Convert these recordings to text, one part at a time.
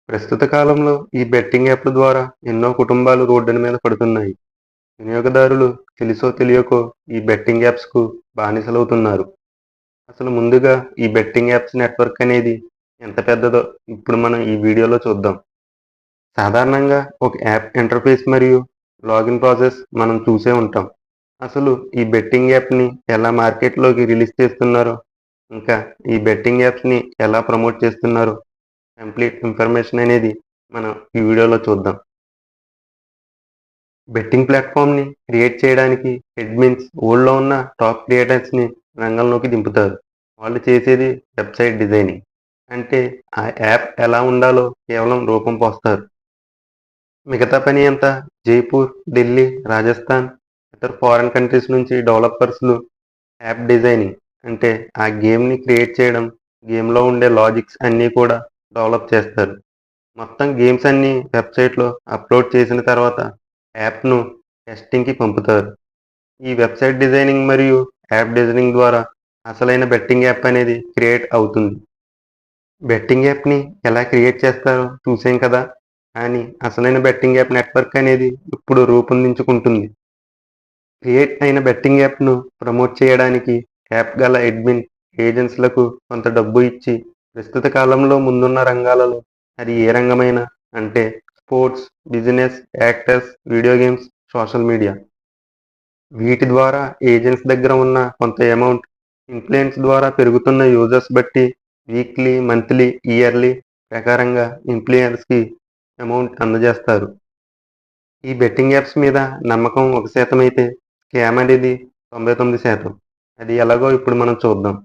ప్రస్తుత కాలంలో ఈ బెట్టింగ్ యాప్ల ద్వారా ఎన్నో కుటుంబాలు రోడ్డున మీద పడుతున్నాయి. వినియోగదారులు తెలుసో తెలియకో ఈ బెట్టింగ్ యాప్స్‌కు బానిసలవుతున్నారు. అసలు ముందుగా ఈ బెట్టింగ్ యాప్స్ నెట్వర్క్ అనేది ఎంత పెద్దదో ఇప్పుడు మనం ఈ వీడియోలో చూద్దాం. సాధారణంగా ఒక యాప్ ఇంటర్ఫేస్ మరియు లాగిన్ ప్రాసెస్ మనం చూసే ఉంటాం. అసలు ఈ బెట్టింగ్ యాప్‌ని ఎలా మార్కెట్‌లోకి రిలీజ్ చేస్తున్నారో, ఇంకా ఈ బెట్టింగ్ యాప్స్‌ని ఎలా ప్రమోట్ చేస్తున్నారో కంప్లీట్ ఇన్ఫర్మేషన్ అనేది మనం ఈ వీడియోలో చూద్దాం. బెట్టింగ్ ప్లాట్‌ఫామ్‌ని క్రియేట్ చేయడానికి అడ్మిన్స్ ఊళ్ళో ఉన్న టాప్ క్రియేటర్స్‌ని రంగంలోకి దింపుతారు. వాళ్ళు చేసేది వెబ్‌సైట్ డిజైనింగ్. అంటే ఆ యాప్ ఎలా ఉండాలో కేవలం రూపం పోస్తారు. మిగతా పని అంతా జైపూర్, ఢిల్లీ, రాజస్థాన్, ఇతర ఫారిన్ కంట్రీస్ నుంచి డెవలపర్స్‌లు యాప్ డిజైనింగ్ అంటే ఆ గేమ్‌ని క్రియేట్ చేయడం, గేమ్‌లో ఉండే లాజిక్స్ అన్నీ కూడా డెవలప్ చేస్తారు. మొత్తం గేమ్స్ అన్నీ వెబ్‌సైట్‌లో అప్‌లోడ్ చేసిన తర్వాత యాప్‌ను టెస్టింగ్‌కి పంపుతారు. ఈ వెబ్‌సైట్ డిజైనింగ్ మరియు యాప్ డిజైనింగ్ ద్వారా అసలైన బెట్టింగ్ యాప్ అనేది క్రియేట్ అవుతుంది. బెట్టింగ్ యాప్‌ని ఎలా క్రియేట్ చేస్తారో చూసాం కదా! కానీ అసలైన బెట్టింగ్ యాప్ నెట్వర్క్ అనేది ఇప్పుడు రూపొందించుకుంటుంది. క్రియేట్ అయిన బెట్టింగ్ యాప్‌ను ప్రమోట్ చేయడానికి యాప్ గల అడ్మిన్ ఏజెన్సీలకు కొంత డబ్బు ఇచ్చి ప్రస్తుత కాలంలో ముందున్న రంగాలలో అది ఏ రంగమైనా అంటే sports, business, actors, video games, social media. వీటి ద్వారా ఏజెంట్స్ దగ్గర ఉన్న కొంత అమౌంట్ ఇన్‌ఫ్లుయెన్స్ ద్వారా పెరుగుతున్న యూజర్స్ బట్టి వీక్లీ, మంత్లీ, ఇయర్లీ ప్రకారంగా ఇన్‌ఫ్లుయెన్స్‌కి అమౌంట్ అందజేస్తారు. ఈ బెట్టింగ్ యాప్స్ మీద నమ్మకం 1% అయితే స్కామ్ అనేది 99%. అది ఎలాగో ఇప్పుడు మనం చూద్దాం.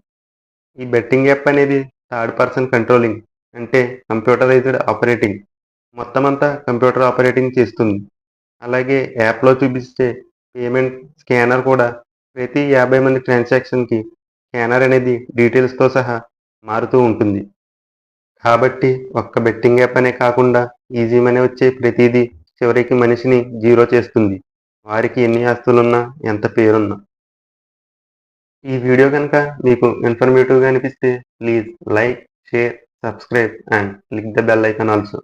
ఈ బెట్టింగ్ యాప్ అనేది థర్డ్ పర్సన్ కంట్రోలింగ్ అంటే కంప్యూటరైజ్డ్ ఆపరేటింగ్. మొత్తమంతా కంప్యూటర్ ఆపరేటింగ్ చేస్తుంది. అలాగే యాప్‌లో చూపిచ్చే పేమెంట్ స్కానర్ కూడా ప్రతి 50 మంది ట్రాన్సాక్షన్‌కి స్కానర్ అనేది డీటెయిల్స్‌తో సహా మారుతూ ఉంటుంది. కాబట్టి ఒక్క బెట్టింగ్ యాప్ అనే కాకుండా ఈజీ మనీ వచ్చే ప్రతీదీ చివరికి మనిషిని జీరో చేస్తుంది. వారికి ఎన్ని ఆస్తులున్నా, ఎంత పేరున్నా. ఈ వీడియో గనుక మీకు ఇన్ఫర్మేటివ్‌గా అనిపిస్తే please like, share, subscribe and click the bell icon also.